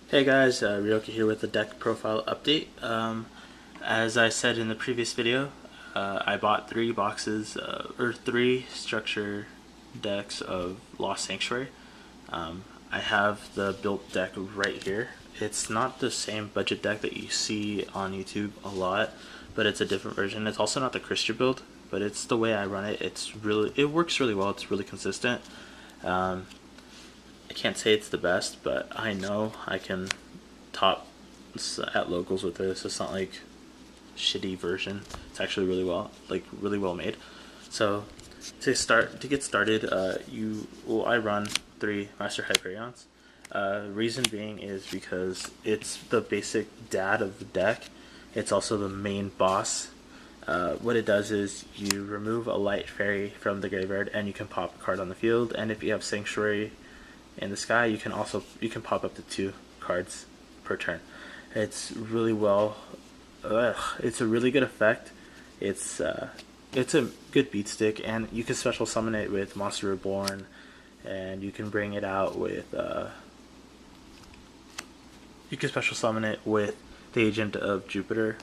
Hey guys, Ryoki here with the deck profile update. As I said in the previous video, I bought three structure decks of Lost Sanctuary. I have the built deck right here. It's not the same budget deck that you see on YouTube a lot, but it's a different version. It's also not the Christian build, but it's the way I run it. It works really well. It's really consistent. I can't say it's the best, but I know I can top at locals with this. It's not like shitty version. It's actually really well made. So to get started, I run 3 Master Hyperions. Reason being is because it's the basic dad of the deck. It's also the main boss. What it does is you remove a light fairy from the graveyard and you can pop a card on the field, and if you have Sanctuary in the sky, you can pop up to 2 cards per turn. It's really well. It's a really good effect. It's a good beat stick, and you can special summon it with Monster Reborn, and you can bring it out with. You can special summon it with the Agent of Jupiter.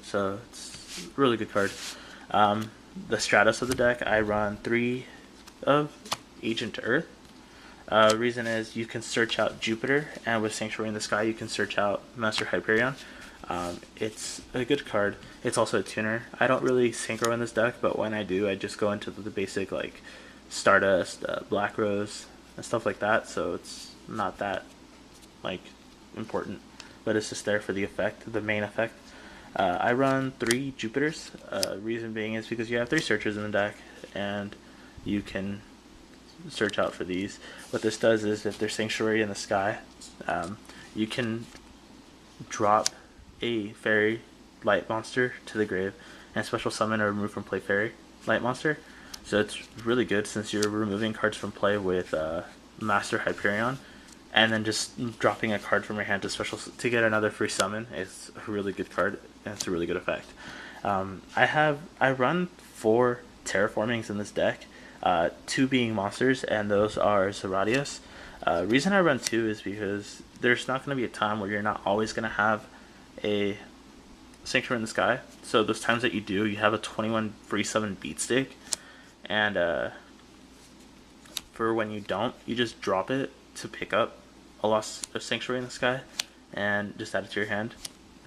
So it's a really good card. The Stratos of the deck, I run 3 of Agent Earth. Reason is you can search out Jupiter, and with Sanctuary in the Sky you can search out Master Hyperion. It's a good card. It's also a tuner. I don't really synchro in this deck, but when I do, I just go into the basic like Stardust, Black Rose, and stuff like that. So it's not that like important, but it's just there for the effect, the main effect. I run 3 Jupiters. Reason being is because you have 3 searchers in the deck, and you can search out for these. What this does is if there's Sanctuary in the Sky, you can drop a fairy light monster to the grave and special summon or remove from play fairy light monster. So it's really good since you're removing cards from play with Master Hyperion, and then just dropping a card from your hand to get another free summon. It's a really good card, and it's a really good effect. I run 4 terraformings in this deck. 2 being monsters, and those are Zeratios. Reason I run 2 is because there's not going to be a time where you're not always going to have a Sanctuary in the Sky. So those times that you do, you have a 21 free summon beat stick, and for when you don't, you just drop it to pick up a Sanctuary in the Sky and just add it to your hand.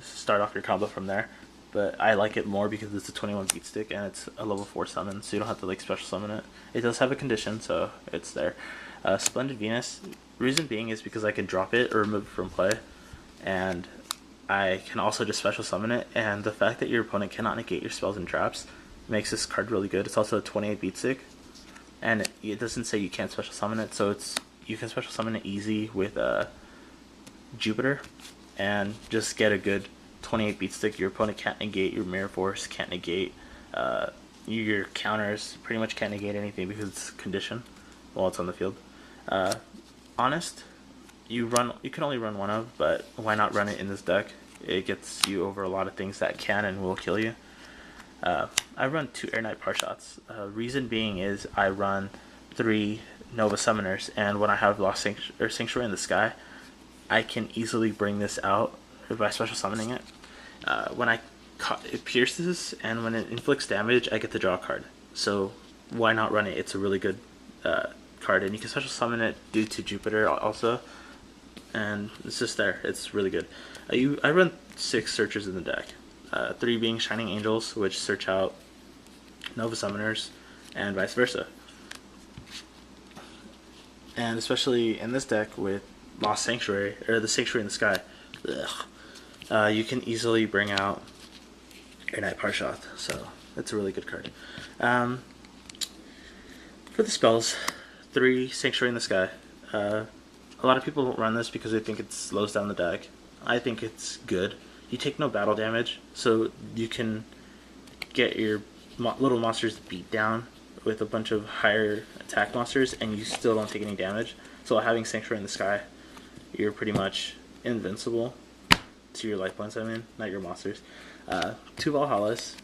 Start off your combo from there. But I like it more because it's a 21 beat stick and it's a level 4 summon, so you don't have to like special summon it. It does have a condition, so it's there. Splendid Venus, reason being is because I can drop it or remove it from play, and I can also just special summon it, and the fact that your opponent cannot negate your spells and traps makes this card really good. It's also a 28 beat stick, and it doesn't say you can't special summon it, so you can special summon it easy with Jupiter and just get a good 28 beat stick. Your opponent can't negate your Mirror Force, can't negate your counters, pretty much can't negate anything because it's condition while it's on the field. Honest, you can only run 1 of, but why not run it in this deck? It gets you over a lot of things that can and will kill you. I run 2 Air Knight Parshots. Reason being is I run 3 Nova Summoners, and when I have Sanctuary in the Sky, I can easily bring this out by special summoning it. It pierces, and when it inflicts damage, I get to draw a card. So why not run it? It's a really good card, and you can special summon it due to Jupiter also, and it's just there. It's really good. I run 6 searchers in the deck. 3 being Shining Angels, which search out Nova Summoners, and vice versa. And especially in this deck with Lost Sanctuary, or the Sanctuary in the Sky, you can easily bring out Air Knight Parshoth, so it's a really good card. For the spells, 3 Sanctuary in the Sky. A lot of people don't run this because they think it slows down the deck. I think it's good. You take no battle damage, so you can get your little monsters beat down with a bunch of higher attack monsters, and you still don't take any damage. So having Sanctuary in the Sky, you're pretty much invincible to your life points, not your monsters. 2 Valhallas.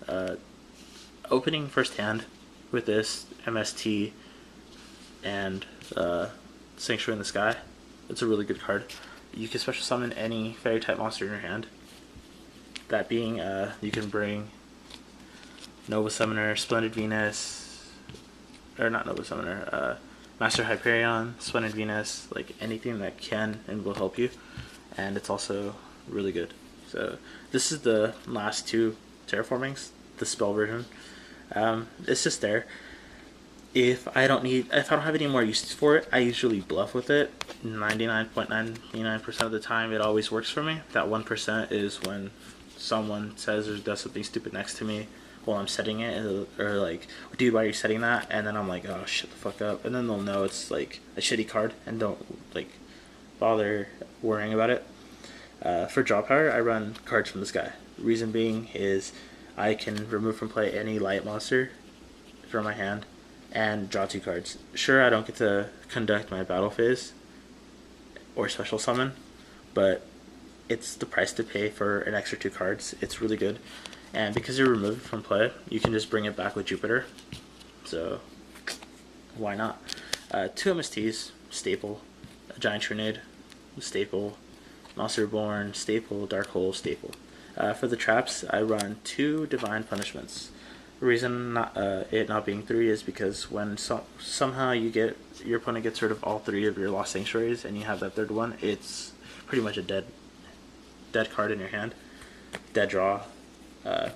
Opening first hand with this MST and Sanctuary in the Sky. It's a really good card. you can special summon any fairy type monster in your hand. That being, you can bring Nova Summoner, Splendid Venus, or not Nova Summoner, Master Hyperion, Splendid Venus, like anything that can and will help you. And it's also really good. So this is the last two terraformings, the spell version. It's just there. If I don't have any more uses for it, I usually bluff with it. 99.99% of the time, it always works for me. That 1% is when someone says or does something stupid next to me while I'm setting it, or like, dude, why are you setting that? And then I'm like, oh, shut the fuck up. And then they'll know it's like a shitty card and don't like bother worrying about it. For draw power, I run cards from this guy. Reason being is I can remove from play any light monster from my hand and draw 2 cards. Sure, I don't get to conduct my battle phase or special summon, but it's the price to pay for an extra 2 cards. It's really good. And because you're removed from play, you can just bring it back with Jupiter. So, why not? 2 MSTs, staple. A Giant Trinade, staple. Monster Born, staple. Dark Hole, staple. For the traps, I run 2 Divine Punishments. The reason it not being 3 is because when somehow your opponent gets rid of all 3 of your Lost Sanctuaries and you have that 3rd one, it's pretty much a dead card in your hand. Dead draw.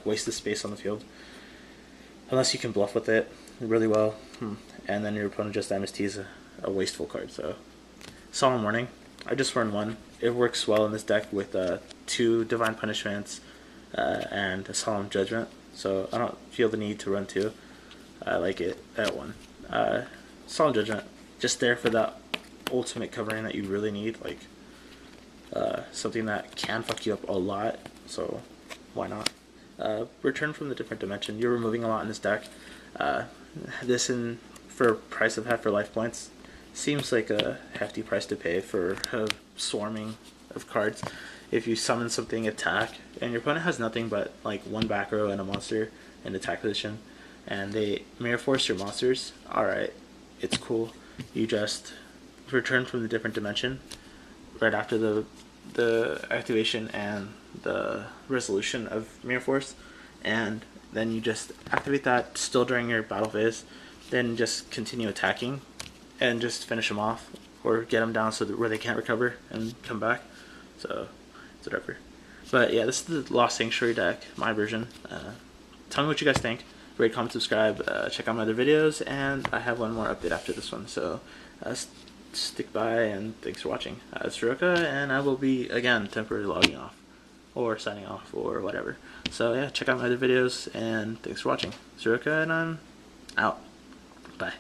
Waste the space on the field. Unless you can bluff with it really well. And then your opponent just MSTs a wasteful card. So, Solemn Warning. I just run 1. It works well in this deck with 2 Divine Punishments and a Solemn Judgment. So I don't feel the need to run 2. I like it at 1. Solemn Judgment, just there for that ultimate covering that you really need. Like something that can fuck you up a lot. So why not? Return from the Different Dimension. You're removing a lot in this deck. This for price of half for life points seems like a hefty price to pay for a swarming of cards. If you summon something, attack, and your opponent has nothing but like 1 back row and a monster in attack position, and they Mirror Force your monsters, alright, it's cool. You just return from the Different Dimension right after the activation and the resolution of Mirror Force, and then you just activate that still during your battle phase, then just continue attacking and just finish them off or get them down so that where they can't recover and come back. So it's whatever. But yeah, this is the Lost Sanctuary deck, my version. Tell me what you guys think. Rate, comment, subscribe, check out my other videos, and I have one more update after this one. So stick by, and thanks for watching. It's Soroka, and I will be, again, temporarily logging off or signing off or whatever. So yeah, check out my other videos, and thanks for watching. Soroka, and I'm out. Bye.